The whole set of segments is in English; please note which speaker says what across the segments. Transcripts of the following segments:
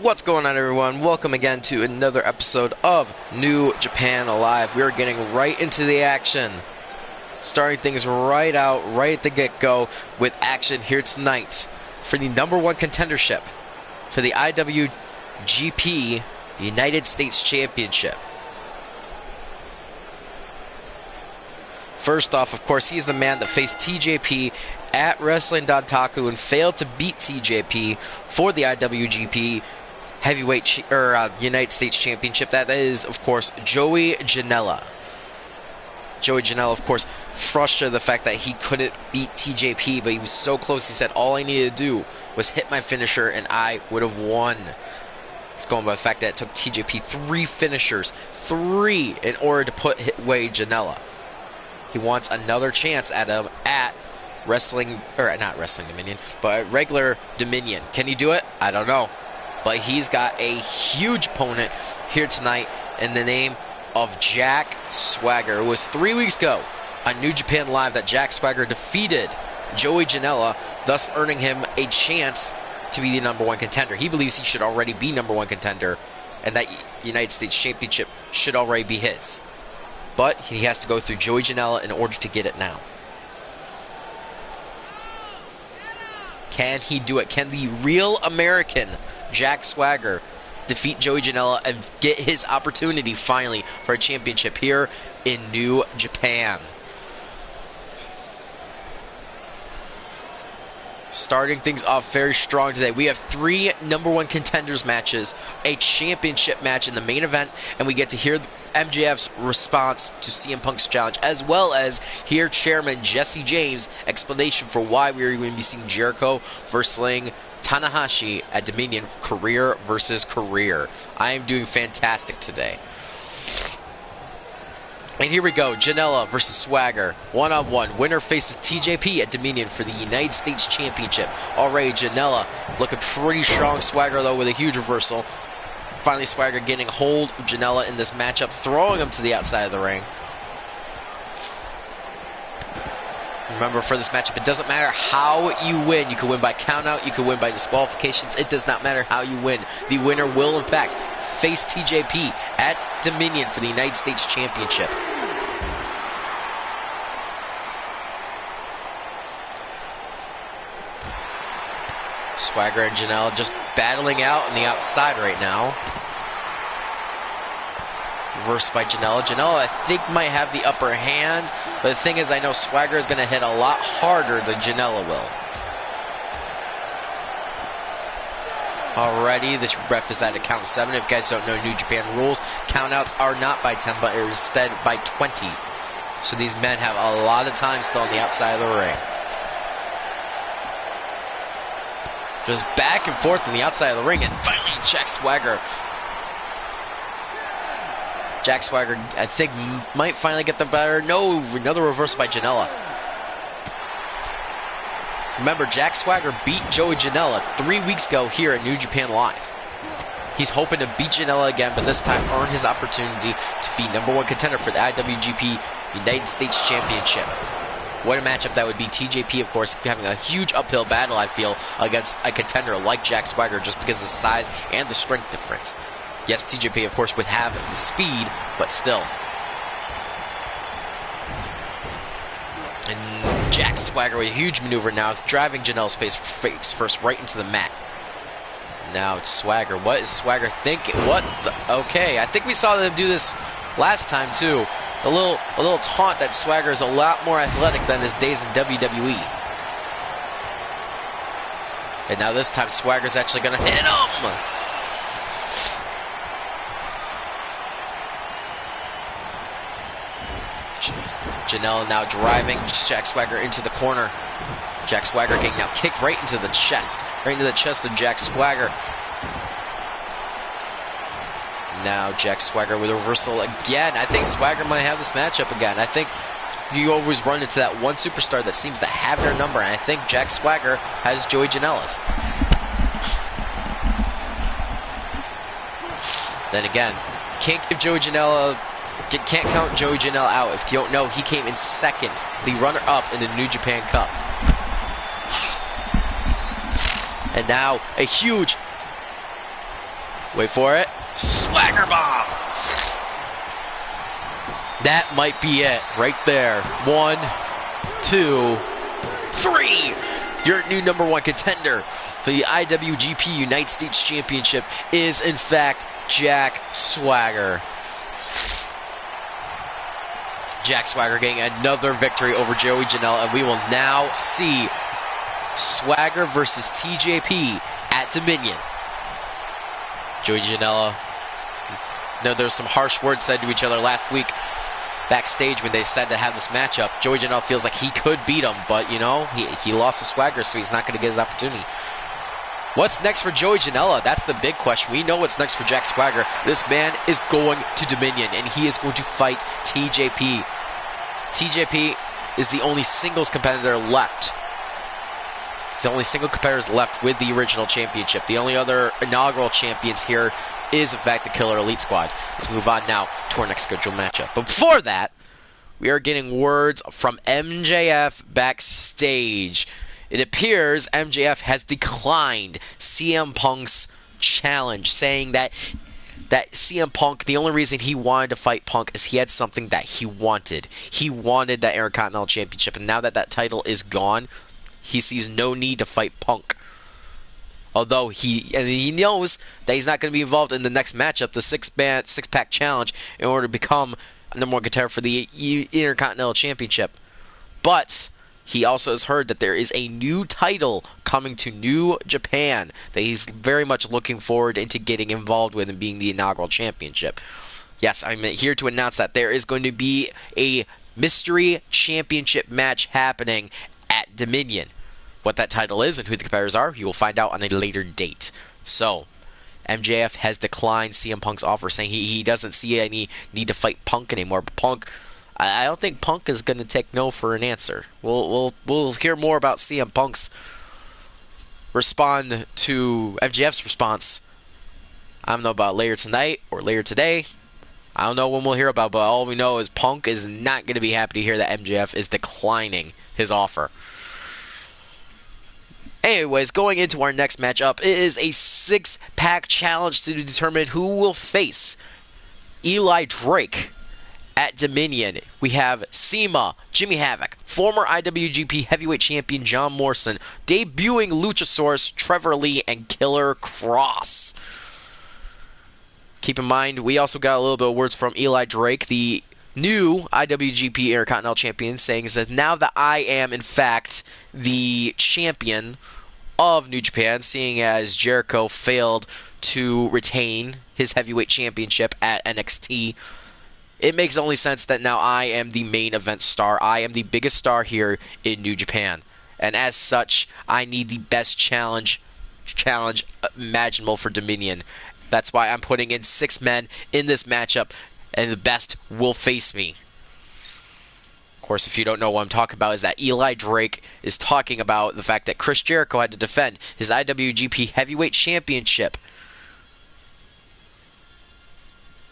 Speaker 1: What's going on, everyone? Welcome again to another episode of New Japan Alive. We are getting right into the action. Starting things right out, right at the get-go with action here tonight for the #1 contendership for the IWGP United States Championship. First off, of course, he's the man that faced TJP at Wrestling Dontaku and failed to beat TJP for the IWGP Heavyweight United States Championship. That is, of course, Joey Janela. Joey Janela, of course, frustrated the fact that he couldn't beat TJP, but he was so close. He said, all I needed to do was hit my finisher and I would have won. It's going by the fact that it took TJP 3 finishers, 3, in order to put away Janela. He wants another chance at him at not Wrestling Dominion, but regular Dominion. Can he do it? I don't know. But he's got a huge opponent here tonight in the name of Jack Swagger. It was 3 weeks ago on New Japan Live that Jack Swagger defeated Joey Janela, thus earning him a chance to be the #1 contender. He believes he should already be #1 contender, and that United States Championship should already be his. But he has to go through Joey Janela in order to get it now. Can he do it? Can the real American Jack Swagger defeat Joey Janela and get his opportunity finally for a championship here in New Japan? Starting things off very strong today. We have 3 #1 contenders matches, a championship match in the main event, and we get to hear MJF's response to CM Punk's challenge, as well as hear Chairman Jesse James' explanation for why we are going to be seeing Jericho versus Tanahashi at Dominion, career versus career. I am doing fantastic today. And here we go, Janela versus Swagger, 1-on-1. Winner faces TJP at Dominion for the United States Championship. Already Janela looking pretty strong. Swagger, though, with a huge reversal. Finally, Swagger getting hold of Janela in this matchup, throwing him to the outside of the ring. Remember, for this matchup, it doesn't matter how you win. You can win by countout, you can win by disqualifications. It does not matter how you win. The winner will, in fact, face TJP at Dominion for the United States Championship. Swagger and Janela just battling out on the outside right now. Reversed by Janela. Janela, I think, might have the upper hand, but the thing is, I know Swagger is going to hit a lot harder than Janela will. Alrighty, this ref is at a count 7. If you guys don't know New Japan rules, countouts are not by 10, but instead by 20. So these men have a lot of time still on the outside of the ring. Just back and forth on the outside of the ring, and finally Jack Swagger. Jack Swagger, I think, might finally get the better. No, another reversal by Janela. Remember, Jack Swagger beat Joey Janela 3 weeks ago here at New Japan Live. He's hoping to beat Janela again, but this time earn his opportunity to be #1 contender for the IWGP United States Championship. What a matchup that would be. TJP, of course, having a huge uphill battle, I feel, against a contender like Jack Swagger, just because of the size and the strength difference. Yes, TJP, of course, would have the speed, but still. And Jack Swagger with a huge maneuver now, driving Janela's face first right into the mat. Now it's Swagger. What is Swagger thinking? Okay, I think we saw them do this last time, too. A little taunt that Swagger is a lot more athletic than his days in WWE. And now this time Swagger's actually going to hit him! Janela now driving Jack Swagger into the corner. Jack Swagger getting now kicked right into the chest. Right into the chest of Jack Swagger. Now Jack Swagger with a reversal again. I think Swagger might have this matchup again. I think you always run into that one superstar that seems to have their number, and I think Jack Swagger has Joey Janela's. Then again, can't count Joey Janela out. If you don't know, he came in second, the runner-up in the New Japan Cup. And now a huge Wait for it. Swagger bomb. That might be it right there. 1, 2, 3. Your new number 1 contender for the IWGP United States Championship is, in fact, Jack Swagger. Jack Swagger getting another victory over Joey Janela, and we will now see Swagger versus TJP at Dominion. Joey Janela. No, there's some harsh words said to each other last week backstage when they said to have this matchup. Joey Janela feels like he could beat him, but, you know, he lost to Swagger, so he's not going to get his opportunity. What's next for Joey Janela? That's the big question. We know what's next for Jack Swagger. This man is going to Dominion, and he is going to fight TJP. TJP is the only singles competitor left. He's the only single competitors left with the original championship. The only other inaugural champions here is, in fact, the Killer Elite Squad. Let's move on now to our next scheduled matchup. But before that, we are getting words from MJF backstage. It appears MJF has declined CM Punk's challenge, saying that CM Punk, the only reason he wanted to fight Punk is he had something that he wanted. He wanted that Intercontinental Championship, and now that that title is gone, he sees no need to fight Punk. Although he knows that he's not going to be involved in the next matchup, the six-pack challenge, in order to become number 1 contender for the Intercontinental Championship. But he also has heard that there is a new title coming to New Japan that he's very much looking forward into getting involved with and being the inaugural championship. Yes, I'm here to announce that there is going to be a mystery championship match happening at Dominion. What that title is and who the competitors are, you will find out on a later date. So, MJF has declined CM Punk's offer, saying he doesn't see any need to fight Punk anymore. But Punk, I don't think Punk is going to take no for an answer. We'll hear more about CM Punk's respond to MJF's response. I don't know about later tonight or later today. I don't know when we'll hear about, but all we know is Punk is not going to be happy to hear that MJF is declining his offer. Anyways, going into our next matchup, it is a 6-pack challenge to determine who will face Eli Drake at Dominion. We have CIMA, Jimmy Havoc, former IWGP Heavyweight Champion John Morrison, debuting Luchasaurus, Trevor Lee, and Killer Cross. Keep in mind, we also got a little bit of words from Eli Drake, the new IWGP Intercontinental Champion, saying that now that I am, in fact, the champion of New Japan, seeing as Jericho failed to retain his heavyweight championship at NXT, it makes only sense that now I am the main event star. I am the biggest star here in New Japan. And as such, I need the best challenge imaginable for Dominion. That's why I'm putting in 6 men in this matchup, and the best will face me. Of course, if you don't know what I'm talking about, is that Eli Drake is talking about the fact that Chris Jericho had to defend his IWGP Heavyweight Championship.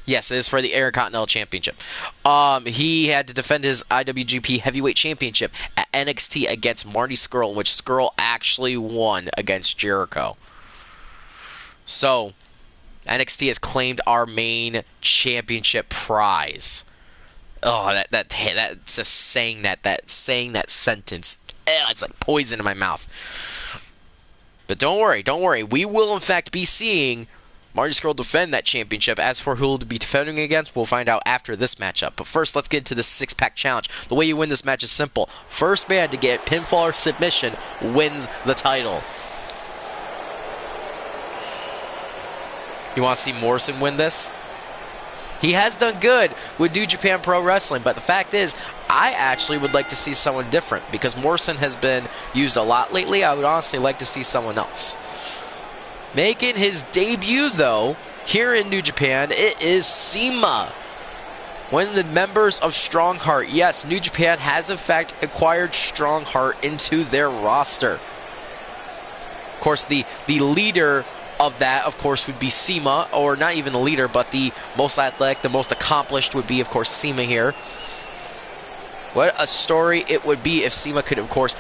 Speaker 1: Yes, it is for the Intercontinental Championship. He had to defend his IWGP Heavyweight Championship at NXT against Marty Scurll, in which Scurll actually won against Jericho. So, NXT has claimed our main championship prize. Oh, that's just saying that sentence. It's like poison in my mouth. But don't worry. We will in fact be seeing Marty Scurll defend that championship. As for who will be defending against, we'll find out after this matchup. But first, let's get into the 6-pack challenge. The way you win this match is simple. First man to get pinfall or submission wins the title. You want to see Morrison win this? He has done good with New Japan Pro Wrestling, but the fact is, I actually would like to see someone different, because Morrison has been used a lot lately. I would honestly like to see someone else. Making his debut, though, here in New Japan, it is CIMA, one of the members of Strongheart. Yes, New Japan has in fact acquired Strongheart into their roster. Of course, the leader of that, of course, would be CIMA, or not even the leader, but the most athletic, the most accomplished would be, of course, CIMA here. What a story it would be if CIMA could, of course,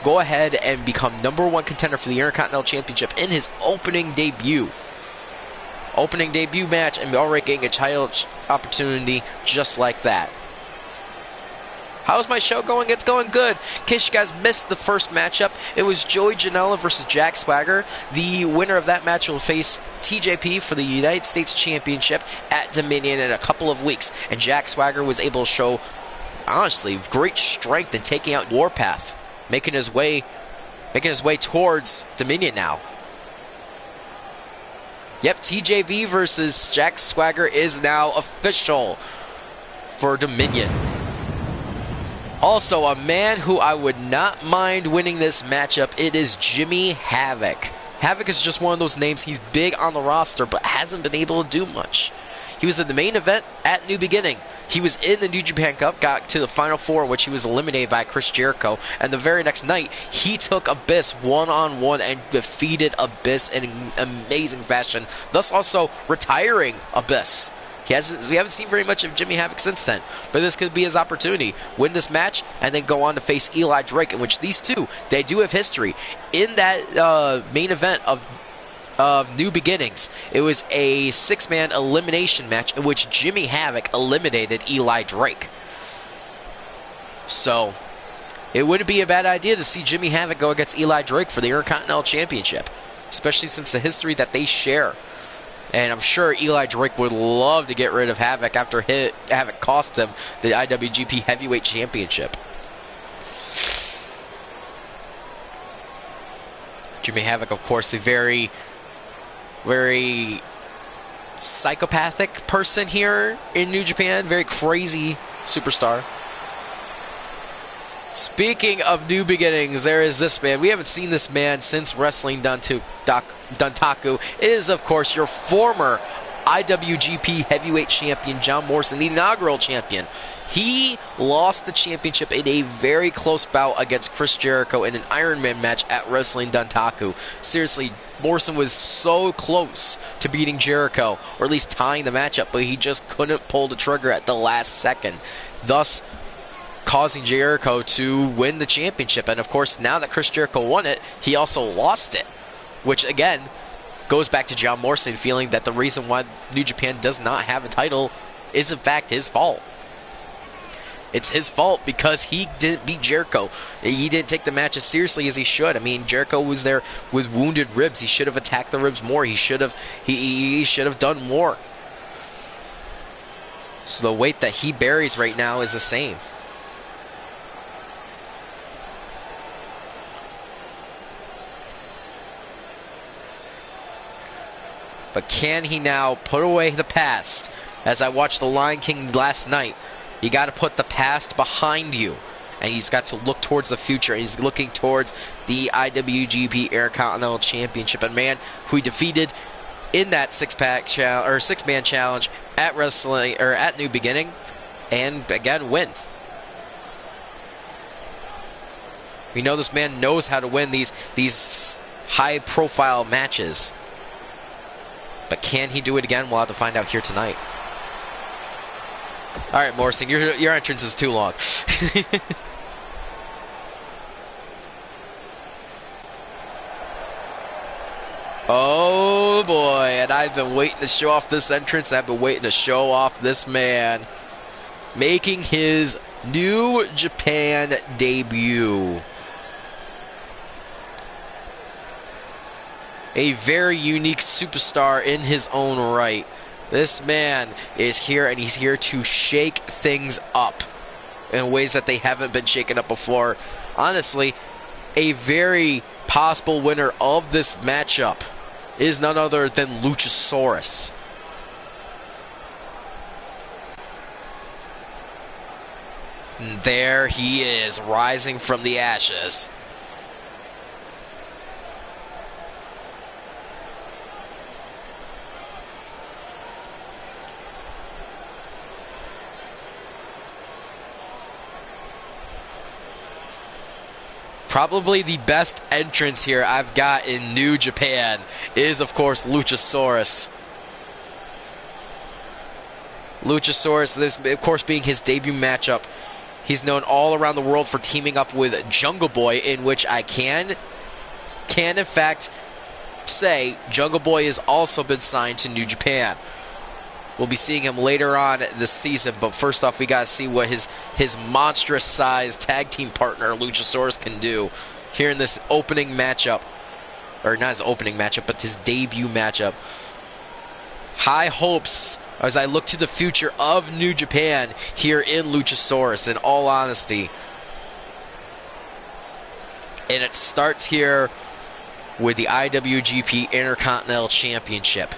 Speaker 1: go ahead and become #1 contender for the Intercontinental Championship in his opening debut. opening debut match and already getting a title opportunity just like that. How's my show going? It's going good. In case you guys missed the first matchup, it was Joey Janela versus Jack Swagger. The winner of that match will face TJP for the United States Championship at Dominion in a couple of weeks. And Jack Swagger was able to show, honestly, great strength in taking out Warpath, making his way towards Dominion now. Yep, TJV versus Jack Swagger is now official for Dominion. Also, a man who I would not mind winning this matchup, it is Jimmy Havoc. Havoc is just one of those names. He's big on the roster, but hasn't been able to do much. He was in the main event at New Beginning. He was in the New Japan Cup, got to the Final Four, in which he was eliminated by Chris Jericho. And the very next night, he took Abyss one-on-one and defeated Abyss in an amazing fashion, thus also retiring Abyss. We haven't seen very much of Jimmy Havoc since then, but this could be his opportunity. Win this match and then go on to face Eli Drake, in which these two, they do have history. In that main event of New Beginnings, it was a 6-man elimination match in which Jimmy Havoc eliminated Eli Drake. So, it wouldn't be a bad idea to see Jimmy Havoc go against Eli Drake for the Intercontinental Championship, especially since the history that they share. And I'm sure Eli Drake would love to get rid of Havoc after Havoc cost him the IWGP Heavyweight Championship. Jimmy Havoc, of course, a very, very psychopathic person here in New Japan. Very crazy superstar. Speaking of New Beginnings, there is this man. We haven't seen this man since Wrestling Dontaku. It is, of course, your former IWGP Heavyweight Champion, John Morrison, the inaugural champion. He lost the championship in a very close bout against Chris Jericho in an Iron Man match at Wrestling Dontaku. Seriously, Morrison was so close to beating Jericho, or at least tying the match up, but he just couldn't pull the trigger at the last second, thus causing Jericho to win the championship. And of course, now that Chris Jericho won it, he also lost it, which again goes back to John Morrison feeling that the reason why New Japan does not have a title is in fact his fault. It's his fault because he didn't beat Jericho. He didn't take the match as seriously as he should. I mean, Jericho was there with wounded ribs. He should have attacked the ribs more. He should have done more. So the weight that he bears right now is the same. But can he now put away the past? As I watched The Lion King last night, you got to put the past behind you. And he's got to look towards the future. He's looking towards the IWGP Intercontinental Championship. A man who he defeated in that six-man challenge at at New Beginning, and again win. We know this man knows how to win these high-profile matches. But can he do it again? We'll have to find out here tonight. All right, Morrison, your entrance is too long. Oh boy, and I've been waiting to show off this entrance. I've been waiting to show off this man making his New Japan debut. A very unique superstar in his own right. This man is here, and he's here to shake things up in ways that they haven't been shaken up before. Honestly, a very possible winner of this matchup is none other than Luchasaurus. And there he is, rising from the ashes. Probably the best entrance here I've got in New Japan is, of course, Luchasaurus. Luchasaurus, this, of course, being his debut matchup. He's known all around the world for teaming up with Jungle Boy, in which I can in fact say Jungle Boy has also been signed to New Japan. We'll be seeing him later on this season, but first off, we got to see what his monstrous-sized tag team partner, Luchasaurus, can do here in this opening matchup. Or not his opening matchup, but his debut matchup. High hopes as I look to the future of New Japan here in Luchasaurus, in all honesty. And it starts here with the IWGP Intercontinental Championship.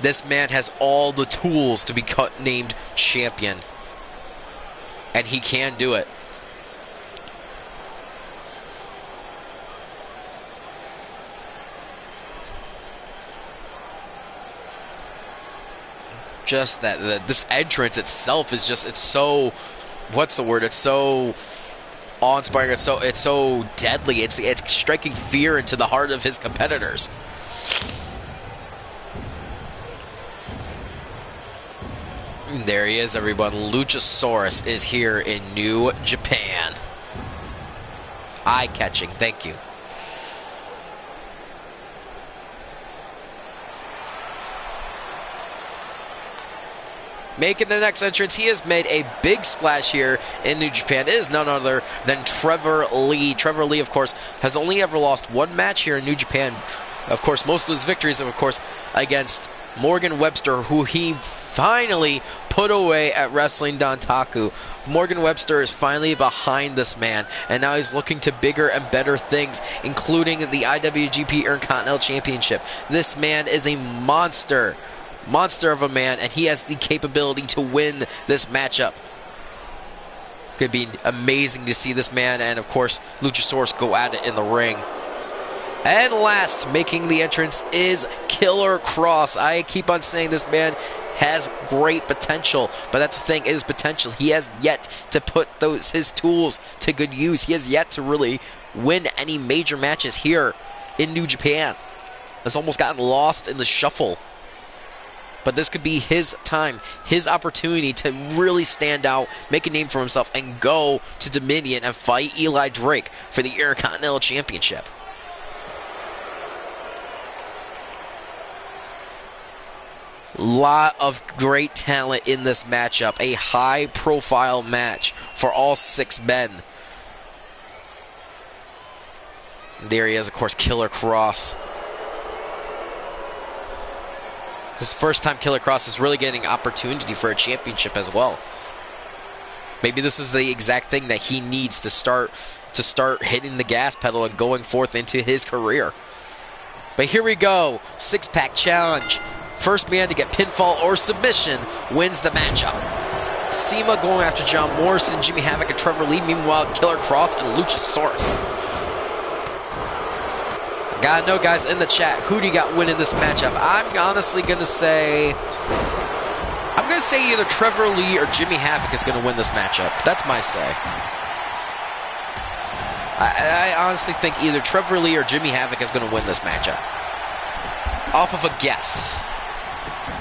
Speaker 1: This man has all the tools to be named champion. And he can do it. Just that this entrance itself is just, it's so, what's the word? It's so awe-inspiring. It's so deadly. It's striking fear into the heart of his competitors. There he is, everyone. Luchasaurus is here in New Japan. Eye-catching. Thank you. Making the next entrance, he has made a big splash here in New Japan. It is none other than Trevor Lee. Trevor Lee, of course, has only ever lost one match here in New Japan. Of course, most of his victories are, of course, against Morgan Webster, who he finally put away at Wrestling Dontaku. Morgan Webster is finally behind this man, and now he's looking to bigger and better things, including the IWGP Intercontinental Championship. This man is a monster of a man, and he has the capability to win this matchup. Could be amazing to see this man and, of course, Luchasaurus go at it in the ring. And last, making the entrance is Killer Kross. I keep on saying this man has great potential, but that's the thing, is potential. He has yet to put his tools to good use. He has yet to really win any major matches here in New Japan. Has almost gotten lost in the shuffle. But this could be his time, his opportunity to really stand out, make a name for himself, and go to Dominion and fight Eli Drake for the Intercontinental Championship. Lot of great talent in this matchup. A high-profile match for all 6 men. There he is, of course, Killer Kross. This is the first time Killer Kross is really getting an opportunity for a championship as well. Maybe this is the exact thing that he needs to start hitting the gas pedal and going forth into his career. But here we go. 6-pack challenge. First man to get pinfall or submission wins the matchup. Cima going after John Morrison, Jimmy Havoc, and Trevor Lee. Meanwhile, Killer Kross and Luchasaurus. Gotta know, guys, in the chat, who do you got winning this matchup? I'm honestly gonna say either Trevor Lee or Jimmy Havoc is gonna win this matchup. That's my say. I honestly think either Trevor Lee or Jimmy Havoc is gonna win this matchup. Off of a guess.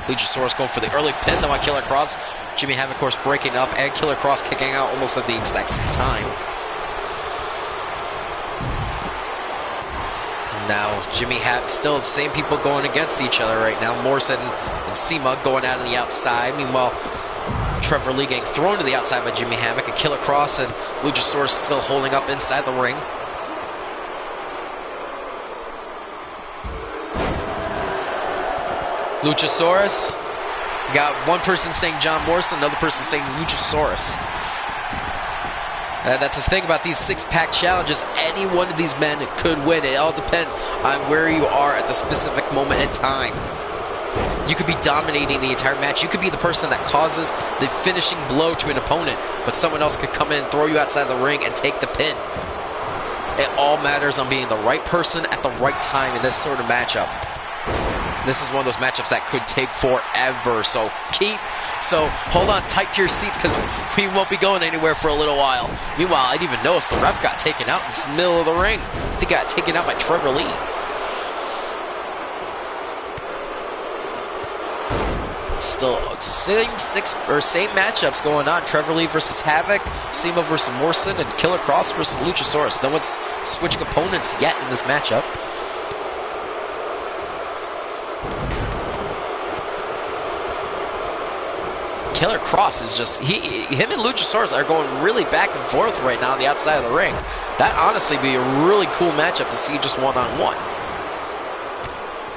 Speaker 1: Luchasaurus going for the early pin, though, on Killer Kross. Jimmy Havoc, of course, breaking up, and Killer Kross kicking out almost at the exact same time. Now, Jimmy Havoc, still the same people going against each other right now. Morrison and Cima going out on the outside. Meanwhile, Trevor Lee getting thrown to the outside by Jimmy Havoc, and Killer Kross and Luchasaurus still holding up inside the ring. Luchasaurus. You got one person saying John Morrison, another person saying Luchasaurus. That's the thing about these 6-pack challenges. Any one of these men could win. It all depends on where you are at the specific moment in time. You could be dominating the entire match. You could be the person that causes the finishing blow to an opponent, but someone else could come in, throw you outside the ring, and take the pin. It all matters on being the right person at the right time in this sort of matchup. This is one of those matchups that could take forever, so hold on tight to your seats, because we won't be going anywhere for a little while. Meanwhile, I didn't even notice the ref got taken out in the middle of the ring. I think he got taken out by Trevor Lee. Still same matchups going on. Trevor Lee versus Havoc, Cima versus Morrison, and Killer Kross versus Luchasaurus. No one's switching opponents yet in this matchup. Killer Cross is just, him and Luchasaurus are going really back and forth right now on the outside of the ring. That honestly be a really cool matchup to see just one-on-one.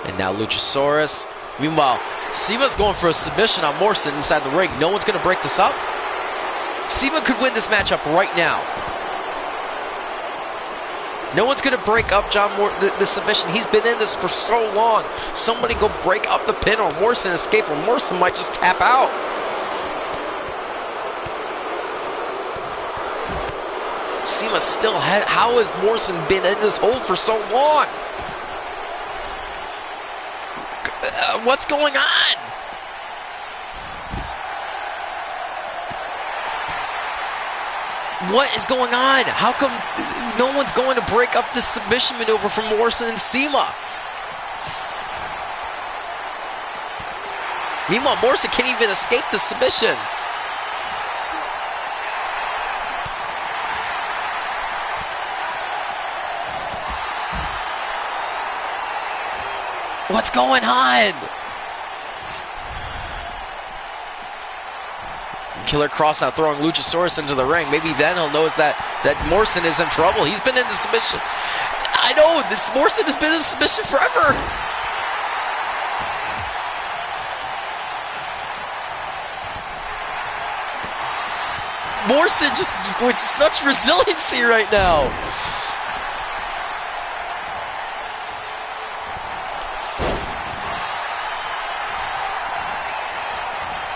Speaker 1: And now Luchasaurus. Meanwhile, Seema's going for a submission on Morrison inside the ring. No one's going to break this up. Seema could win this matchup right now. No one's going to break up the submission. He's been in this for so long. Somebody go break up the pin or Morrison escape, or Morrison might just tap out. Seema still how has Morrison been in this hole for so long? What's going on? What is going on? How come no one's going to break up this submission maneuver from Morrison and Seema? Meanwhile, Morrison can't even escape the submission. What's going on? Killer Cross now throwing Luchasaurus into the ring. Maybe then he'll notice that Morrison is in trouble. He's been in the submission. I know, this Morrison has been in the submission forever. Morrison just with such resiliency right now.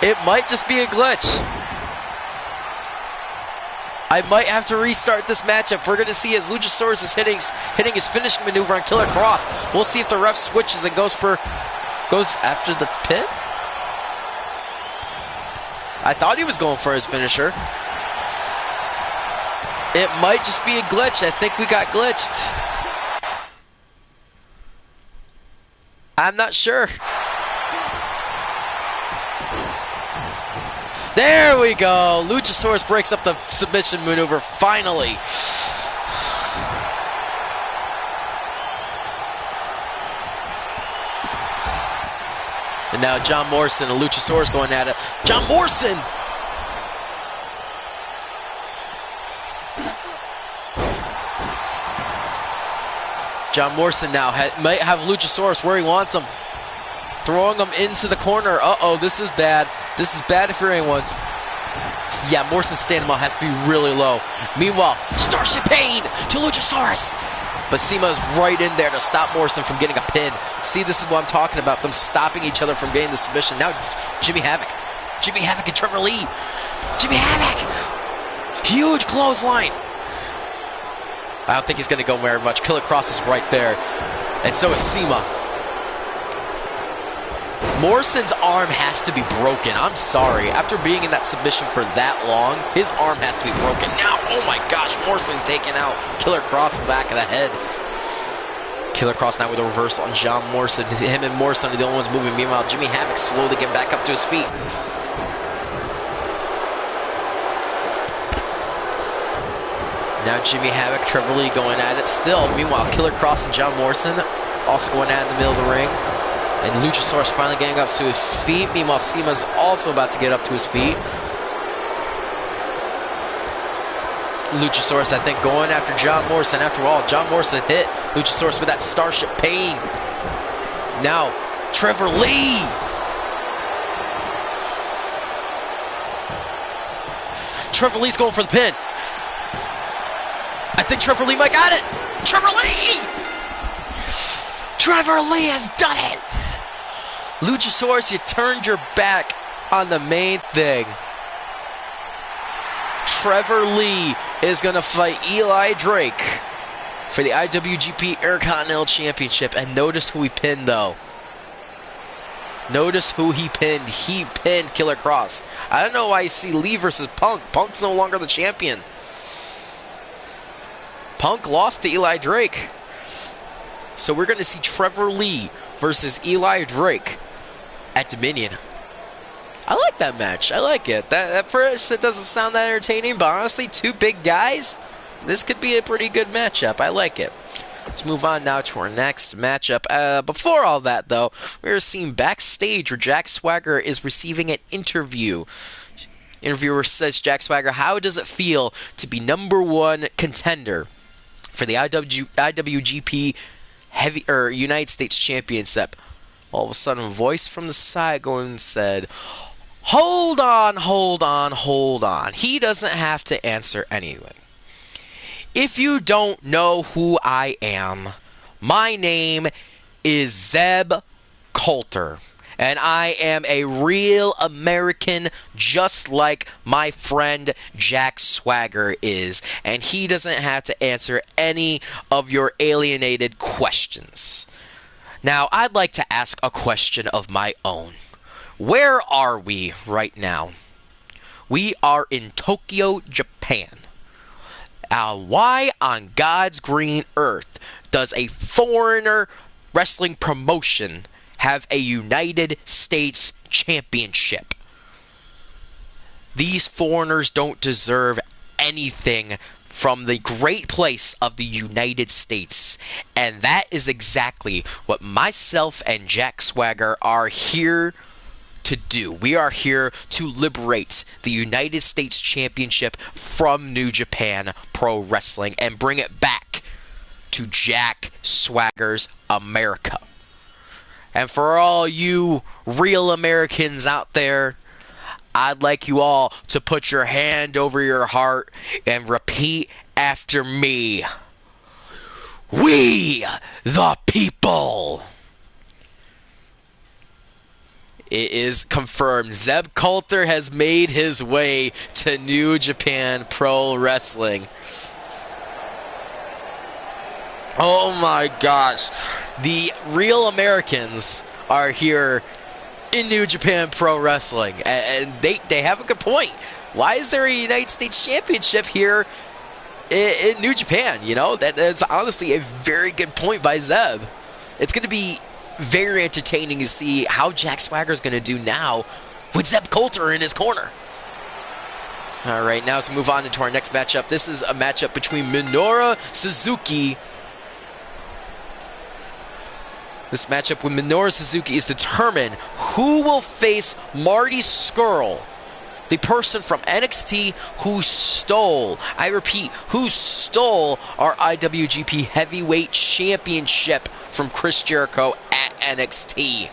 Speaker 1: It might just be a glitch. I might have to restart this matchup. We're going to see as Luchasaurus is hitting his finishing maneuver on Killer Cross. We'll see if the ref switches and goes after the pin. I thought he was going for his finisher. It might just be a glitch. I think we got glitched. I'm not sure. There we go. Luchasaurus breaks up the submission maneuver, finally. And now John Morrison and Luchasaurus going at it. John Morrison! John Morrison now might have Luchasaurus where he wants him. Throwing him into the corner. Uh-oh, this is bad. This is bad for anyone. Yeah, Morrison's stand-up has to be really low. Meanwhile, Starship Pain to Luchasaurus. But Seema is right in there to stop Morrison from getting a pin. See, this is what I'm talking about. Them stopping each other from getting the submission. Now, Jimmy Havoc. Jimmy Havoc and Trevor Lee. Jimmy Havoc. Huge clothesline. I don't think he's going to go very much. Killer Cross is right there. And so is Seema. Morrison's arm has to be broken. I'm sorry. After being in that submission for that long, his arm has to be broken. Now, oh my gosh, Morrison taking out Killer Cross in the back of the head. Killer Cross now with a reversal on John Morrison. Him and Morrison are the only ones moving. Meanwhile, Jimmy Havoc slowly getting back up to his feet. Now Jimmy Havoc, Trevor Lee going at it still. Meanwhile, Killer Cross and John Morrison also going at it in the middle of the ring. And Luchasaurus finally getting up to his feet. Meanwhile, Seema's also about to get up to his feet. Luchasaurus, I think, going after John Morrison. After all, John Morrison hit Luchasaurus with that Starship Pain. Now, Trevor Lee. Trevor Lee's going for the pin. I think Trevor Lee might got it. Trevor Lee! Trevor Lee has done it! Luchasaurus, you turned your back on the main thing. Trevor Lee is going to fight Eli Drake for the IWGP Intercontinental Championship. And notice who he pinned, though. Notice who he pinned. He pinned Killer Cross. I don't know why you see Lee versus Punk. Punk's no longer the champion. Punk lost to Eli Drake. So we're going to see Trevor Lee versus Eli Drake at Dominion. I like that match. I like it. At first, it doesn't sound that entertaining, but honestly, two big guys, this could be a pretty good matchup. I like it. Let's move on now to our next matchup. Before all that, though, we're seeing backstage where Jack Swagger is receiving an interview. Interviewer says, Jack Swagger, how does it feel to be #1 contender for the IWGP United States Championship? All of a sudden, a voice from the side going and said, hold on. He doesn't have to answer anything. If you don't know who I am, my name is Zeb Coulter, and I am a real American just like my friend Jack Swagger is, and he doesn't have to answer any of your alienated questions. Now, I'd like to ask a question of my own. Where are we right now? We are in Tokyo, Japan. Why on God's green earth does a foreigner wrestling promotion have a United States Championship? These foreigners don't deserve anything from the great place of the United States. And that is exactly what myself and Jack Swagger are here to do. We are here to liberate the United States Championship from New Japan Pro Wrestling and bring it back to Jack Swagger's America. And for all you real Americans out there, I'd like you all to put your hand over your heart and repeat after me. We the people. It is confirmed. Zeb Coulter has made his way to New Japan Pro Wrestling. Oh my gosh. The real Americans are here in New Japan Pro Wrestling. And they have a good point. Why is there a United States Championship here in New Japan? You know, that's honestly a very good point by Zeb. It's going to be very entertaining to see how Jack Swagger is going to do now with Zeb Coulter in his corner. All right, now let's move on into our next matchup. This is a matchup between Minoru Suzuki. This matchup with Minoru Suzuki is determined who will face Marty Scurll, the person from NXT who stole, I repeat, who stole our IWGP Heavyweight Championship from Chris Jericho at NXT.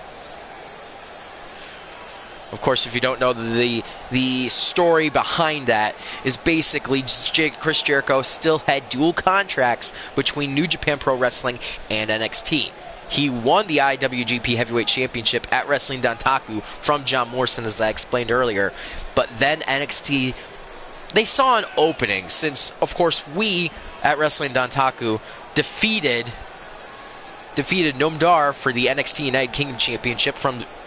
Speaker 1: Of course, if you don't know, the story behind that is basically Chris Jericho still had dual contracts between New Japan Pro Wrestling and NXT. He won the IWGP Heavyweight Championship at Wrestling Dontaku from John Morrison, as I explained earlier. But then NXT, they saw an opening since, of course, we at Wrestling Dontaku defeated Noam Dar for the NXT United Kingdom Championship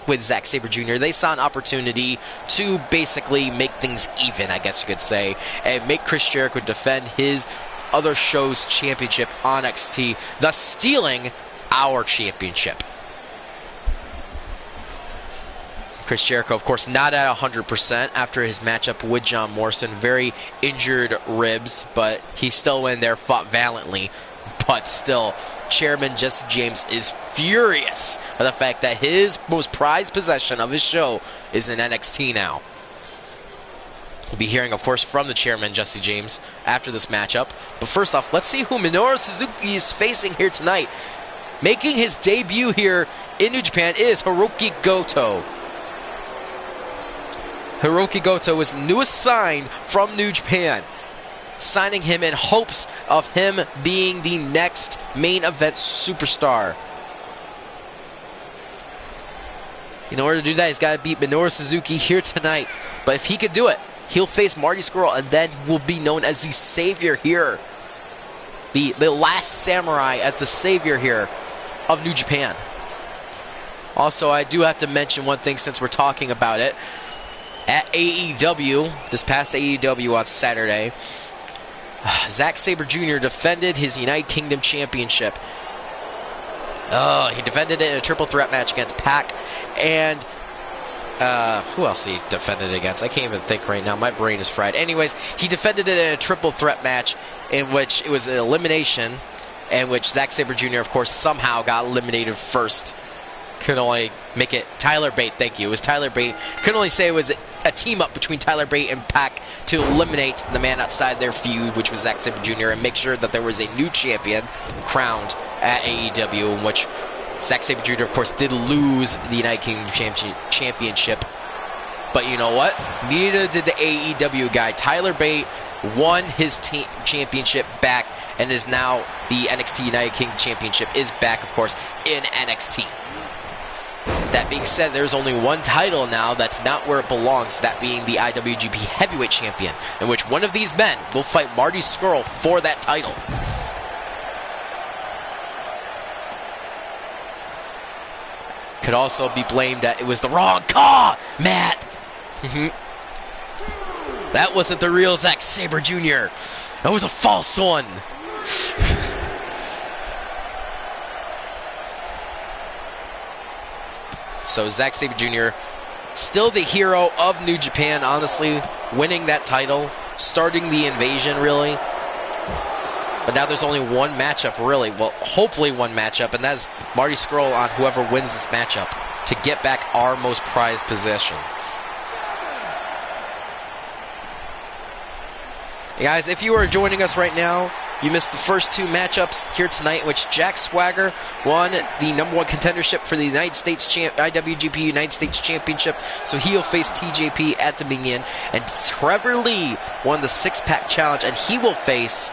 Speaker 1: with Zack Sabre Jr. They saw an opportunity to basically make things even, I guess you could say, and make Chris Jericho defend his other show's championship on NXT, thus stealing our championship. Chris Jericho, of course, not at 100% after his matchup with John Morrison. Very injured ribs, but he still went in there, fought valiantly. But still, Chairman Jesse James is furious at the fact that his most prized possession of his show is in NXT now. We'll be hearing, of course, from the Chairman Jesse James after this matchup. But first off, let's see who Minoru Suzuki is facing here tonight. Making his debut here in New Japan is Hiroki Goto. Hiroki Goto was the newest sign from New Japan, signing him in hopes of him being the next main event superstar. In order to do that, he's got to beat Minoru Suzuki here tonight. But if he could do it, he'll face Marty Scurll, and then will be known as the savior here. The last samurai as the savior here of New Japan. Also, I do have to mention one thing since we're talking about it. At AEW, this past AEW on Saturday, Zack Sabre Jr. defended his United Kingdom Championship. He defended it in a triple threat match against Pac and who else he defended it against? I can't even think right now. My brain is fried. Anyways, he defended it in a triple threat match in which it was an elimination in which Zack Sabre Jr., of course, somehow got eliminated first. Could only make it Tyler Bate, thank you. It was Tyler Bate. Could only say it was a team-up between Tyler Bate and Pac to eliminate the man outside their feud, which was Zack Sabre Jr., and make sure that there was a new champion crowned at AEW, in which Zack Sabre Jr., of course, did lose the United Kingdom Championship. But you know what? Neither did the AEW guy. Tyler Bate won his championship back and is now the NXT United Kingdom Championship is back, of course, in NXT. That being said, there's only one title now that's not where it belongs, that being the IWGP Heavyweight Champion, in which one of these men will fight Marty Scurll for that title. Could also be blamed that it was the wrong call, Matt. That wasn't the real Zack Sabre Jr. That was a false one. So Zack Sabre Jr. still the hero of New Japan, honestly, winning that title, starting the invasion, really. But now there's only one matchup, really. Well, hopefully one matchup, and that's Marty Scurll on whoever wins this matchup to get back our most prized possession. Hey guys, if you are joining us right now, you missed the first two matchups here tonight, in which Jack Swagger won the #1 contendership for the United States IWGP United States Championship, so he'll face TJP at Dominion. And Trevor Lee won the 6-pack challenge, and he will face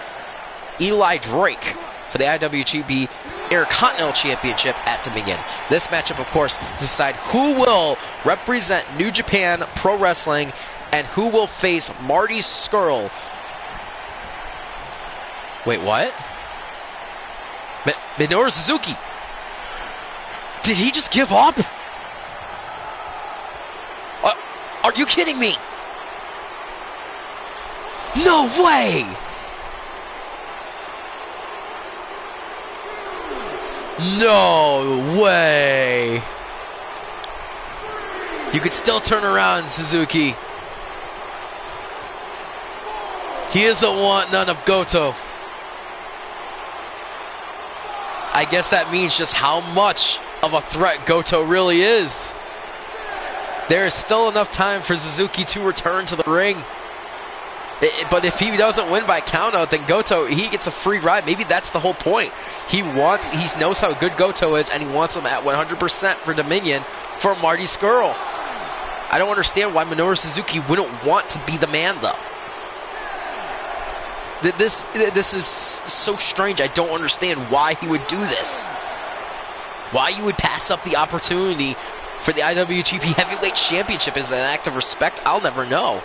Speaker 1: Eli Drake for the IWGP Intercontinental Championship at Dominion. This matchup, of course, decide who will represent New Japan Pro Wrestling and who will face Marty Scurll. Wait, what? Minoru Suzuki. Did he just give up? Are you kidding me? No way! No way! You could still turn around, Suzuki. He doesn't want none of Goto. I guess that means just how much of a threat Goto really is. There is still enough time for Suzuki to return to the ring. But if he doesn't win by countout, then Goto, he gets a free ride. Maybe that's the whole point. He knows how good Goto is, and he wants him at 100% for Dominion for Marty Scurll. I don't understand why Minoru Suzuki wouldn't want to be the man, though. This is so strange. I don't understand why he would do this. Why you would pass up the opportunity for the IWGP Heavyweight Championship as an act of respect, I'll never know.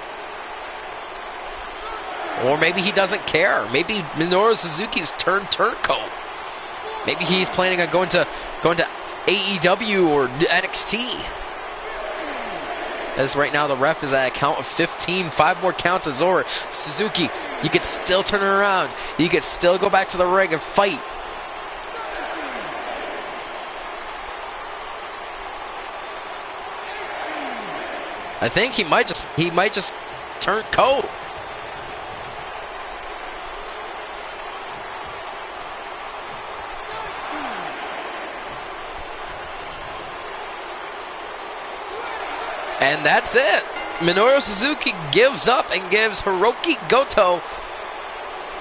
Speaker 1: Or maybe he doesn't care. Maybe Minoru Suzuki's turncoat. Maybe he's planning on going to AEW or NXT. As right now the ref is at a count of 15. 5 more counts is over. Suzuki, you could still turn it around. You could still go back to the ring and fight. I think he might just turn coat. And that's it. Minoru Suzuki gives up and gives Hiroki Goto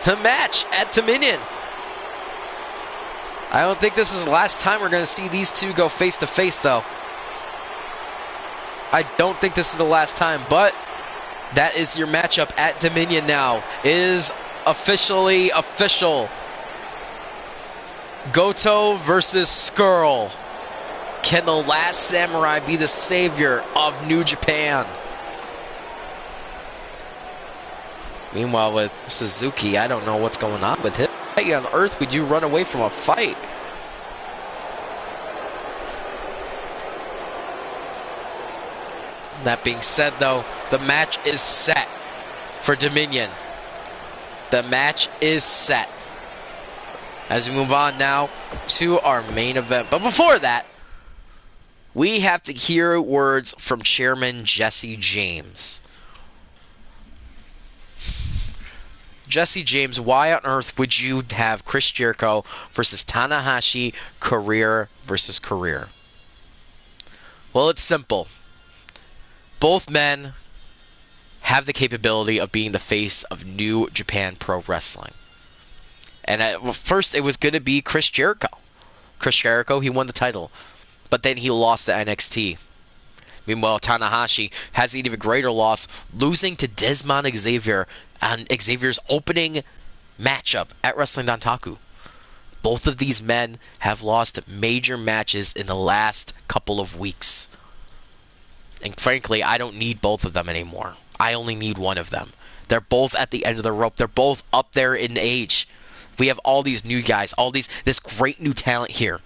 Speaker 1: the match at Dominion. I don't think this is the last time we're going to see these two go face to face, though. I don't think this is the last time, but that is your matchup at Dominion now. It is officially official. Goto versus Scurll. Can the last samurai be the savior of New Japan? Meanwhile, with Suzuki, I don't know what's going on with him. Why on earth would you run away from a fight? That being said, though, the match is set for Dominion. The match is set. As we move on now to our main event. But before that, we have to hear words from Chairman Jesse James. Jesse James, why on earth would you have Chris Jericho versus Tanahashi, career versus career? Well, it's simple. Both men have the capability of being the face of New Japan Pro Wrestling. And first, it was going to be Chris Jericho. Chris Jericho, he won the title. But then he lost to NXT. Meanwhile, Tanahashi has an even greater loss, losing to Desmond Xavier on Xavier's opening matchup at Wrestling Dontaku. Both of these men have lost major matches in the last couple of weeks. And frankly, I don't need both of them anymore. I only need one of them. They're both at the end of the rope. They're both up there in age. We have all these new guys, this great new talent here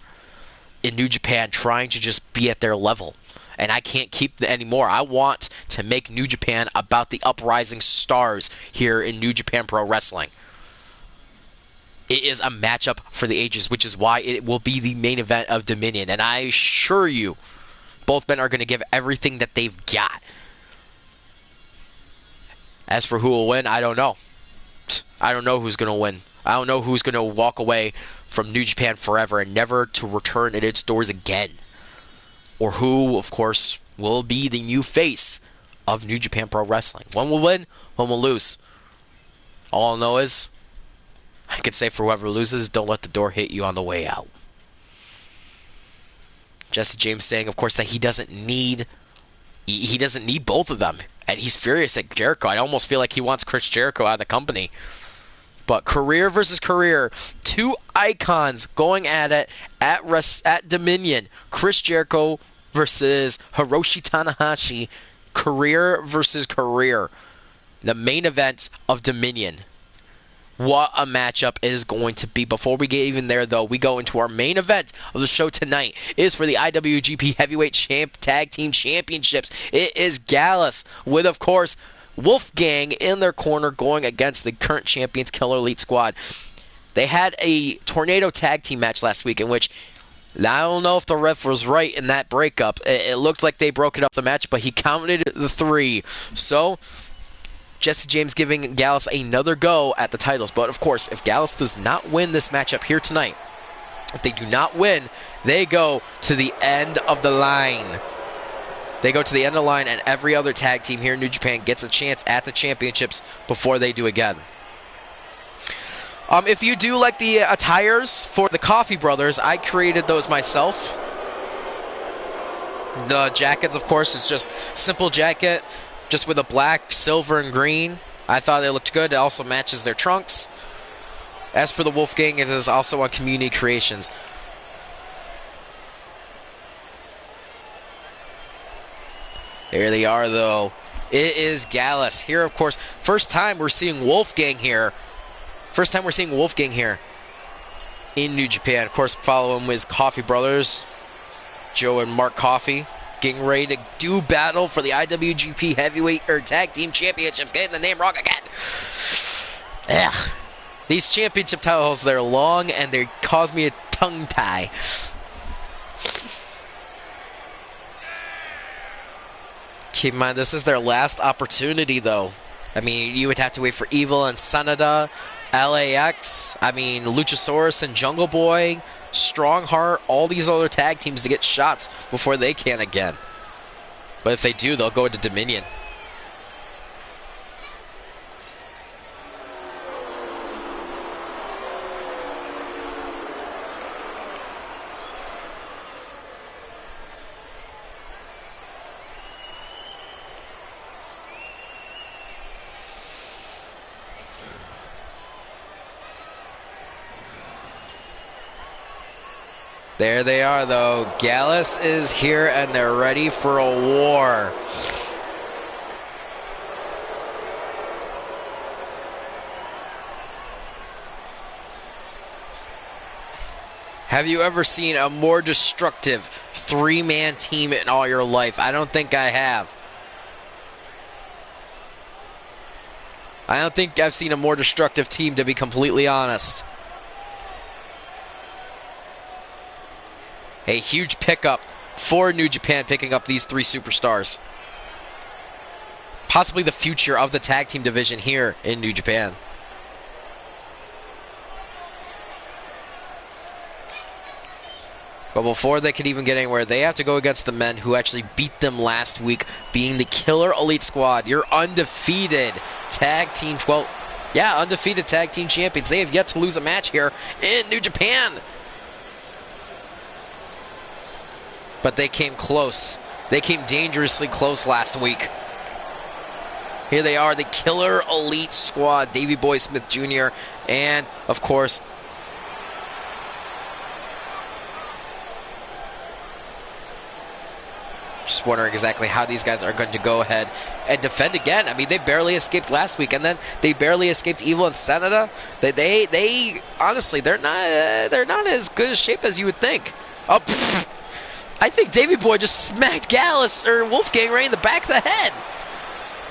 Speaker 1: in New Japan trying to just be at their level. And I can't keep them anymore. I want to make New Japan about the uprising stars here in New Japan Pro Wrestling. It is a matchup for the ages, which is why it will be the main event of Dominion. And I assure you, both men are going to give everything that they've got. As for who will win, I don't know. I don't know who's going to win. I don't know who's going to walk away from New Japan forever and never to return in its doors again. Or who, of course, will be the new face of New Japan Pro Wrestling. One will win, one will lose. All I'll know is, I could say for whoever loses, don't let the door hit you on the way out. Jesse James saying, of course, that he doesn't need both of them. And he's furious at Jericho. I almost feel like he wants Chris Jericho out of the company. But career versus career, two icons going at it at Dominion. Chris Jericho versus Hiroshi Tanahashi. Career versus career. The main event of Dominion. What a matchup it is going to be. Before we get even there, though, we go into our main event of the show tonight. It is for the IWGP Heavyweight Tag Team Championships. It is Gallus with, of course, Wolfgang in their corner going against the current champions, Killer Elite Squad. They had a Tornado Tag Team match last week in which, I don't know if the ref was right in that breakup. It looked like they broke it up the match, but he counted the 3. So, Jesse James giving Gallus another go at the titles. But, of course, if Gallus does not win this matchup here tonight, if they do not win, they go to the end of the line. They go to the end of the line, and every other tag team here in New Japan gets a chance at the championships before they do again. If you do like the attires for the Coffee Brothers, I created those myself. The jackets, of course, is just simple jacket, just with a black, silver, and green. I thought they looked good. It also matches their trunks. As for the Wolfgang, it is also on Community Creations. There they are, though. It is Gallus here, of course. First time we're seeing Wolfgang here. In New Japan. Of course, follow him with Coffee Brothers, Joe and Mark Coffee, getting ready to do battle for the IWGP Heavyweight or Tag Team Championships. Getting the name wrong again. Ugh. These championship titles, they're long and they cause me a tongue tie. Keep in mind, this is their last opportunity, though. I mean, you would have to wait for Evil and Sanada, LAX, Luchasaurus and Jungle Boy, Strongheart, all these other tag teams to get shots before they can again. But if they do, they'll go into Dominion. There they are, though. Gallus is here, and they're ready for a war. Have you ever seen a more destructive three-man team in all your life? I don't think I have. I don't think I've seen a more destructive team, to be completely honest. A huge pickup for New Japan, picking up these 3 superstars. Possibly the future of the tag team division here in New Japan. But before they could even get anywhere, they have to go against the men who actually beat them last week, being the Killer Elite Squad. Your undefeated tag team undefeated tag team champions. They have yet to lose a match here in New Japan. But they came close. They came dangerously close last week. Here they are, the Killer Elite Squad. Davey Boy Smith Jr. and, of course, just wondering exactly how these guys are going to go ahead and defend again. I mean, they barely escaped last week, and then they barely escaped Evil and Sanada. They honestly, they're not as good a shape as you would think. Oh, I think Davey Boy just smacked Gallus or Wolfgang right in the back of the head.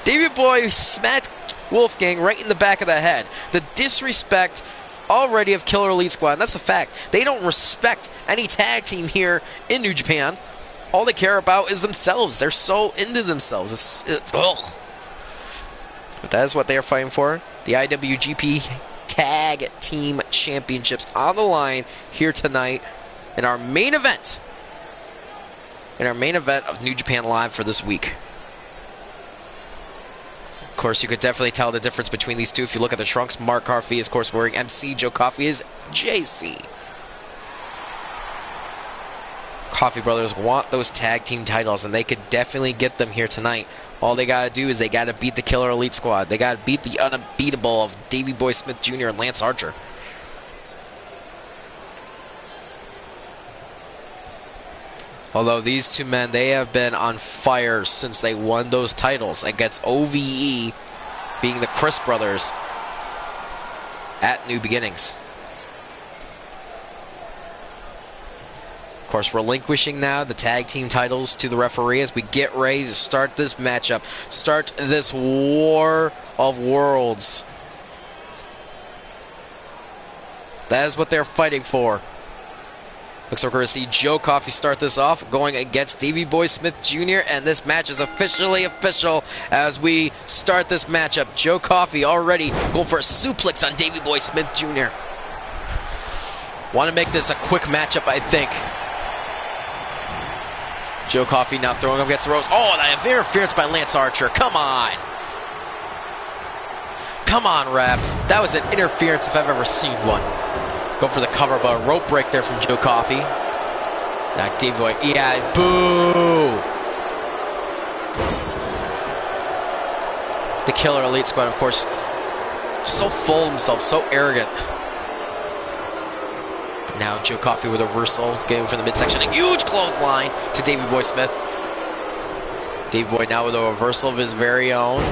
Speaker 1: Davey Boy smacked Wolfgang right in the back of the head. The disrespect already of Killer Elite Squad, and that's a fact. They don't respect any tag team here in New Japan. All they care about is themselves. They're so into themselves. It's ugh. But that is what they are fighting for. The IWGP Tag Team Championships on the line here tonight in our main event. In our main event of New Japan Live for this week. Of course, you could definitely tell the difference between these two if you look at the trunks. Mark Coffey is, of course, wearing MC. Joe Coffey is JC. Coffey brothers want those tag team titles, and they could definitely get them here tonight. All they got to do is they got to beat the Killer Elite Squad. They got to beat the unbeatable of Davey Boy Smith Jr. and Lance Archer. Although these two men, they have been on fire since they won those titles against OVE, being the Chris brothers at New Beginnings. Of course, relinquishing now the tag team titles to the referee as we get ready to start this matchup, start this War of Worlds. That is what they're fighting for. Looks like we're going to see Joe Coffey start this off, going against Davey Boy Smith Jr., and this match is officially official as we start this matchup. Joe Coffey already going for a suplex on Davey Boy Smith Jr. Want to make this a quick matchup, I think. Joe Coffey now throwing him against the ropes. Oh, that interference by Lance Archer. Come on. Come on, ref. That was an interference if I've ever seen one. Go for the cover, but a rope break there from Joe Coffey. Now Davey Boy, yeah, boo! The Killer Elite Squad, of course, so full of himself, so arrogant. Now Joe Coffey with a reversal, getting from the midsection, a huge clothesline to Davey Boy Smith. Davey Boy now with a reversal of his very own.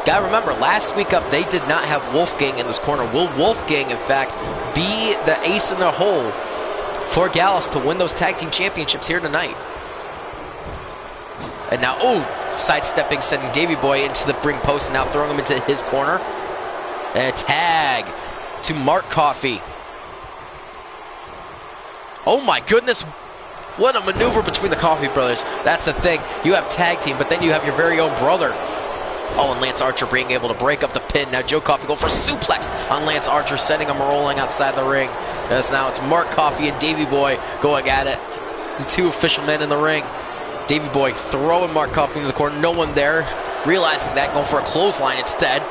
Speaker 1: Gotta remember, last week up, they did not have Wolfgang in this corner. Will Wolfgang, in fact, be the ace in the hole for Gallus to win those tag team championships here tonight? And now, oh, sidestepping, sending Davey Boy into the ring post, and now throwing him into his corner. And a tag to Mark Coffey. Oh my goodness, what a maneuver between the Coffey brothers. That's the thing, you have tag team, but then you have your very own brother. Oh, and Lance Archer being able to break up the pin. Now Joe Coffey going for a suplex on Lance Archer, sending him rolling outside the ring. As now it's Mark Coffey and Davey Boy going at it. The two official men in the ring. Davey Boy throwing Mark Coffey into the corner. No one there. Realizing that, going for a clothesline instead.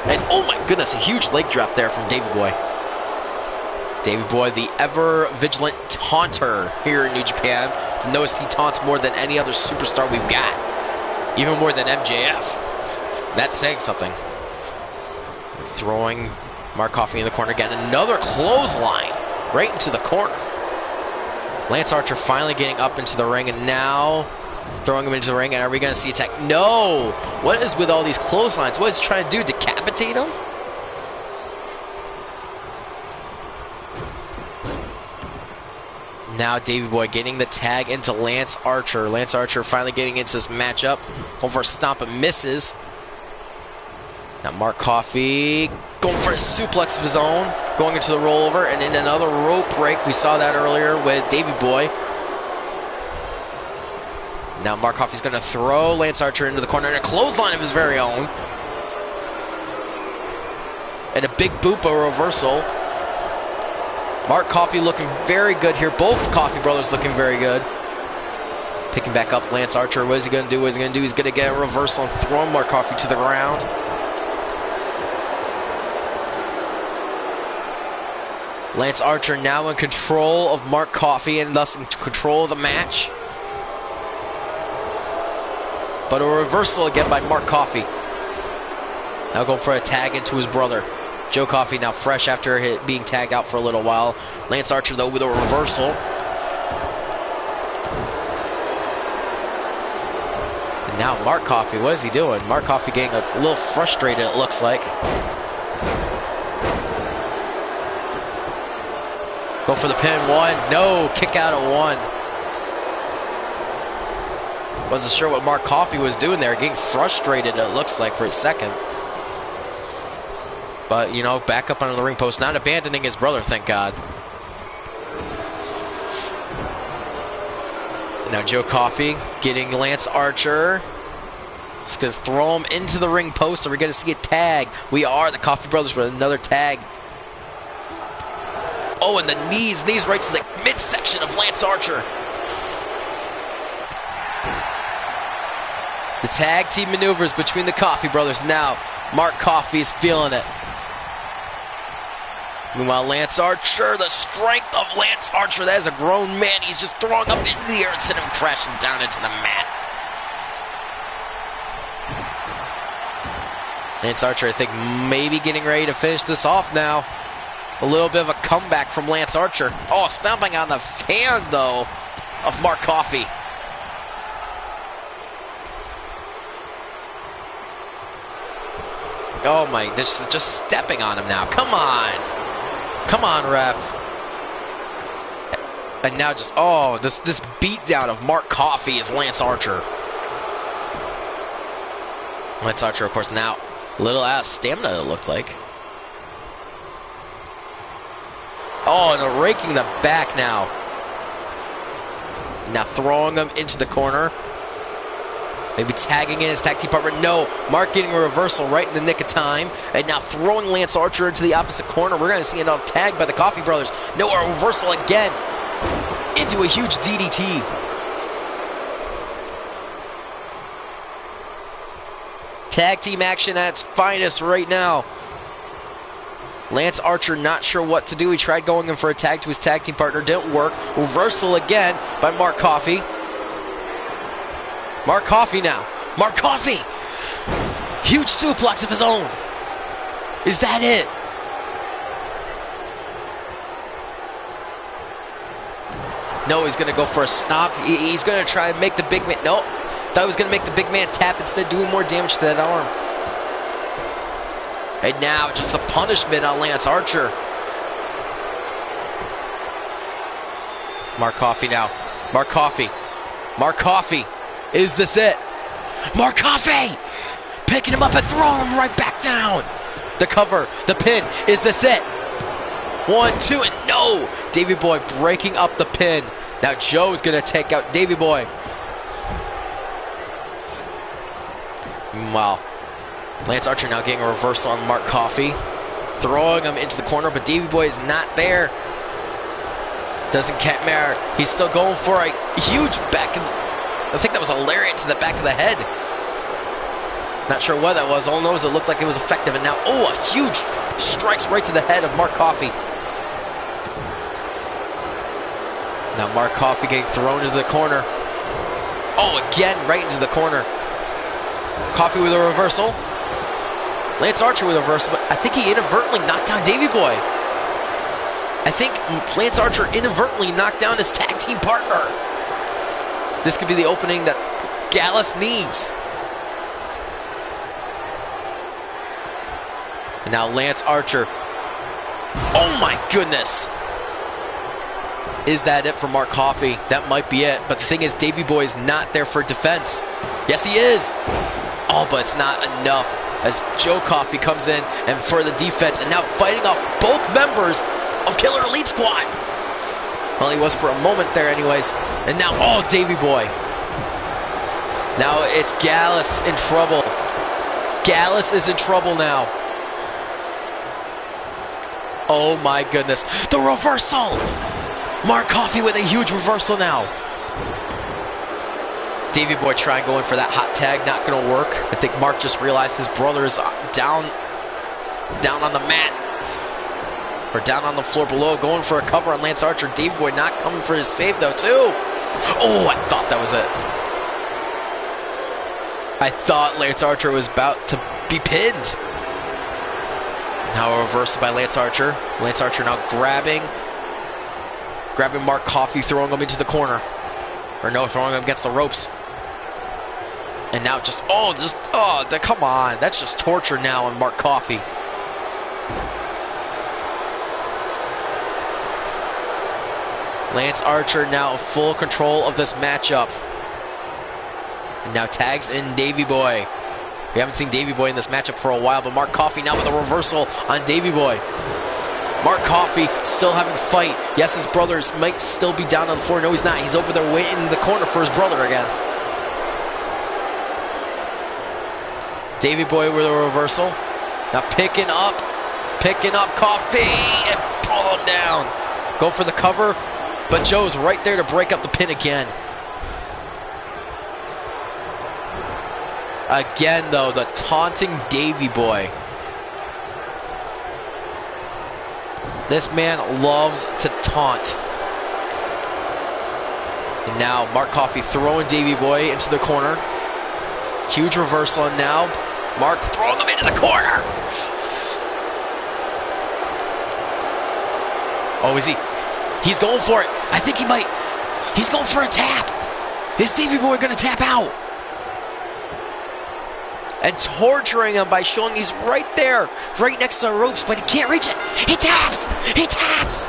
Speaker 1: And oh my goodness, a huge leg drop there from Davey Boy. Davey Boy, the ever-vigilant taunter here in New Japan. I've noticed he taunts more than any other superstar we've got. Even more than MJF. That's saying something. Throwing Mark Coffey in the corner again. Another clothesline right into the corner. Lance Archer finally getting up into the ring, and now throwing him into the ring. And are we going to see attack? No! What is with all these clotheslines? What is he trying to do? Decapitate him? Now Davey Boy getting the tag into Lance Archer. Lance Archer finally getting into this matchup. Going for a stomp and misses. Now Mark Coffey going for a suplex of his own. Going into the rollover and in another rope break. We saw that earlier with Davey Boy. Now Mark Coffey's going to throw Lance Archer into the corner and a clothesline of his very own. And a big boop, a reversal. Mark Coffey looking very good here. Both Coffey brothers looking very good. Picking back up Lance Archer. What is he going to do? What is he going to do? He's going to get a reversal and throw Mark Coffey to the ground. Lance Archer now in control of Mark Coffey and thus in control of the match. But a reversal again by Mark Coffey. Now going for a tag into his brother. Joe Coffey now fresh after being tagged out for a little while. Lance Archer though with a reversal. And now Mark Coffey, what is he doing? Mark Coffey getting a little frustrated, it looks like. Go for the pin, 1. No, kick out at 1. Wasn't sure what Mark Coffey was doing there. Getting frustrated, it looks like, for a second. But, you know, back up under the ring post. Not abandoning his brother, thank God. Now Joe Coffey getting Lance Archer. Just going to throw him into the ring post. Are we going to see a tag? We are. The Coffey brothers with another tag. Oh, and the knees right to the midsection of Lance Archer. The tag team maneuvers between the Coffey brothers. Now, Mark Coffey is feeling it. Meanwhile, Lance Archer, the strength of Lance Archer. That is a grown man. He's just throwing up into the air and sending him crashing down into the mat. Lance Archer, I think, maybe getting ready to finish this off now. A little bit of a comeback from Lance Archer. Oh, stomping on the hand, though, of Mark Coffey. Oh, my, just stepping on him now. Come on. Come on, ref. And now just, oh, this beatdown of Mark Coffey is Lance Archer. Lance Archer, of course, now a little out of stamina, it looked like. Oh, and raking the back now. Now throwing him into the corner. Maybe tagging in his tag team partner. No, Mark getting a reversal right in the nick of time. And now throwing Lance Archer into the opposite corner. We're going to see another tag by the Coffey brothers. No, a reversal again into a huge DDT. Tag team action at its finest right now. Lance Archer not sure what to do. He tried going in for a tag to his tag team partner. Didn't work. Reversal again by Mark Coffey. Mark Coffey now. Mark Coffey! Huge suplex of his own. Is that it? No, he's going to go for a stomp. He's going to try and make the big man... Nope. Thought he was going to make the big man tap, instead doing more damage to that arm. And now, just a punishment on Lance Archer. Mark Coffey now. Mark Coffey. Mark Coffey. Is this it? Mark Coffey! Picking him up and throwing him right back down. The cover. The pin. Is this it? 1, 2, and no! Davey Boy breaking up the pin. Now Joe's going to take out Davey Boy. Wow. Lance Archer now getting a reversal on Mark Coffey. Throwing him into the corner, but Davey Boy is not there. Doesn't matter. He's still going for a huge back. I think that was a lariat to the back of the head. Not sure what that was. All I know is it looked like it was effective. And now, oh, a huge strikes right to the head of Mark Coffey. Now Mark Coffey getting thrown into the corner. Oh, again, right into the corner. Coffey with a reversal. Lance Archer with a reversal, but I think he inadvertently knocked down Davey Boy. I think Lance Archer inadvertently knocked down his tag team partner. This could be the opening that Gallus needs. And now Lance Archer. Oh my goodness. Is that it for Mark Coffey? That might be it. But the thing is, Davey Boy is not there for defense. Yes, he is. Oh, but it's not enough as Joe Coffey comes in and for the defense. And now fighting off both members of Killer Elite Squad. Well, he was for a moment there anyways. And now, oh, Davey Boy. Now it's Gallus in trouble. Gallus is in trouble now. Oh my goodness. The reversal! Mark Coffey with a huge reversal now. Davey Boy trying going for that hot tag, not going to work. I think Mark just realized his brother is down on the mat. Or down on the floor below, going for a cover on Lance Archer. Davey Boy not coming for his save though, too. Oh, I thought that was it. I thought Lance Archer was about to be pinned. Now a reversal by Lance Archer. Lance Archer now grabbing Mark Coffey, throwing him into the corner. Or no, throwing him against the ropes. And now come on. That's just torture now on Mark Coffey. Lance Archer now in full control of this matchup. And now tags in Davey Boy. We haven't seen Davey Boy in this matchup for a while, but Mark Coffey now with a reversal on Davey Boy. Mark Coffey still having to fight. Yes, his brothers might still be down on the floor. No, he's not. He's over there waiting in the corner for his brother again. Davey Boy with a reversal. Now picking up Coffey and pull him down. Go for the cover, but Joe's right there to break up the pin again. Again, though, the taunting Davey Boy. This man loves to taunt. And now Mark Coffey throwing Davey Boy into the corner. Huge reversal, and now Mark throwing him into the corner. Oh, is he? He's going for it. I think he might. He's going for a tap. Is Davey Boy going to tap out? And torturing him by showing he's right there, right next to the ropes, but he can't reach it. He taps! He taps!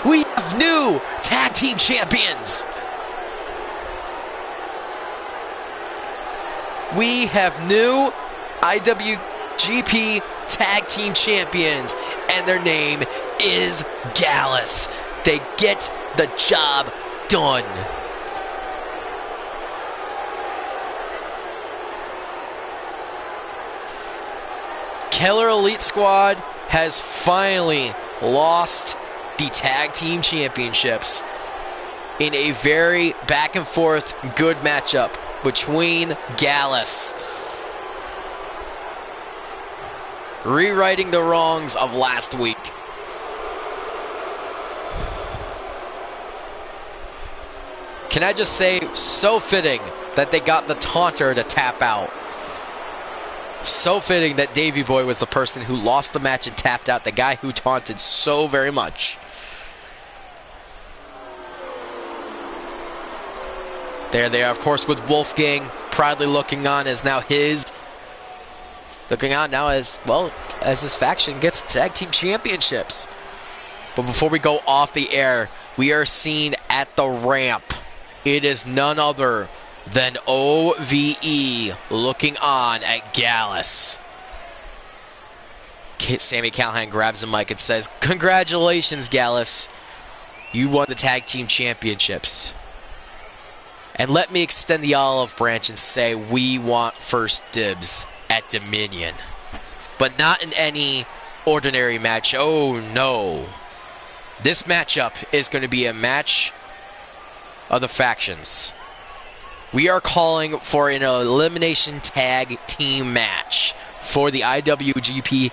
Speaker 1: We have new tag team champions. We have new IWGP tag team champions, and their name is Gallus. They get the job done. Keller Elite Squad has finally lost the tag team championships in a very back and forth good matchup between Gallus, rewriting the wrongs of last week. Can I just say, so fitting that they got the taunter to tap out. So fitting that Davey Boy was the person who lost the match and tapped out, the guy who taunted so very much. There they are, of course, with Wolfgang proudly looking on as now his... Looking on now as, well, as his faction gets the tag team championships. But before we go off the air, we are seen at the ramp. It is none other than OVE looking on at Gallus. Sami Callihan grabs the mic and says, "Congratulations, Gallus. You won the tag team championships. And let me extend the olive branch and say we want first dibs at Dominion. But not in any ordinary match. Oh, no. This matchup is going to be a match of the factions. We are calling for an elimination tag team match for the IWGP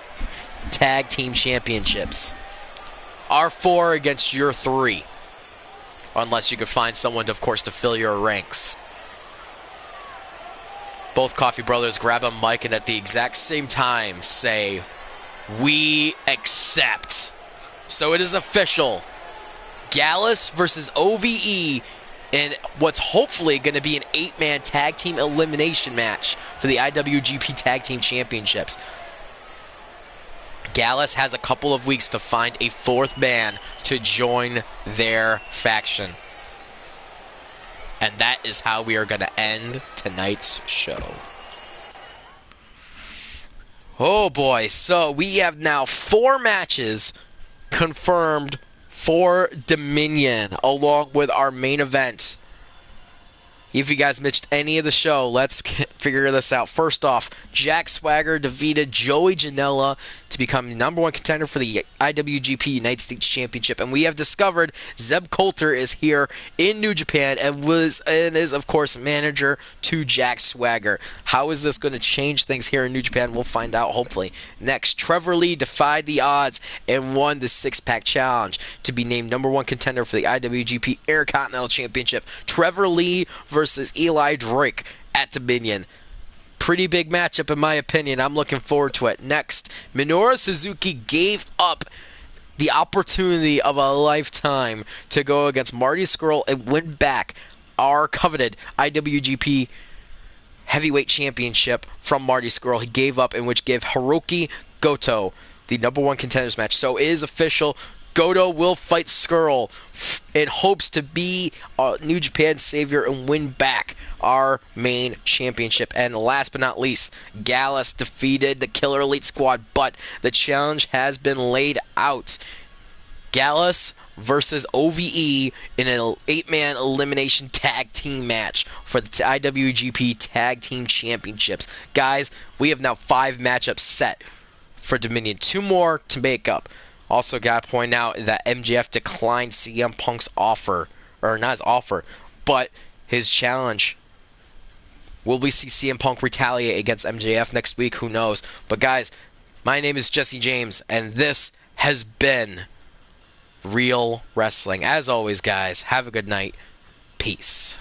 Speaker 1: Tag Team Championships. Our 4 against your 3. Unless you could find someone, of course, to fill your ranks." Both Coffey brothers grab a mic and at the exact same time say, "We accept." So it is official. Gallus versus OVE in what's hopefully going to be an 8-man tag team elimination match for the IWGP Tag Team Championships. Gallus has a couple of weeks to find a 4th man to join their faction. And that is how we are going to end tonight's show. Oh boy, so we have now 4 matches confirmed for Dominion, along with our main event. If you guys missed any of the show, let's figure this out. First off, Jack Swagger defeated Joey Janela to become the number one contender for the IWGP United States Championship. And we have discovered Zeb Coulter is here in New Japan and is, of course, manager to Jack Swagger. How is this going to change things here in New Japan? We'll find out, hopefully. Next, Trevor Lee defied the odds and won the six-pack challenge to be named number one contender for the IWGP Intercontinental Championship. Trevor Lee versus Eli Drake at Dominion. Pretty big matchup in my opinion. I'm looking forward to it. Next, Minoru Suzuki gave up the opportunity of a lifetime to go against Marty Scurll and win back our coveted IWGP Heavyweight Championship from Marty Scurll. He gave up, in which gave Hiroki Goto the number one contenders match. So it is official. Goto will fight Scurll in hopes to be New Japan's savior and win back our main championship. And last but not least, Gallus defeated the Killer Elite Squad, but the challenge has been laid out. Gallus versus OVE in an 8-man elimination tag team match for the IWGP Tag Team Championships. Guys, we have now 5 matchups set for Dominion. 2 more to make up. Also, got to point out that MJF declined CM Punk's offer, or not his offer, but his challenge. Will we see CM Punk retaliate against MJF next week? Who knows? But guys, my name is Jesse James, and this has been Real Wrestling. As always, guys, have a good night. Peace.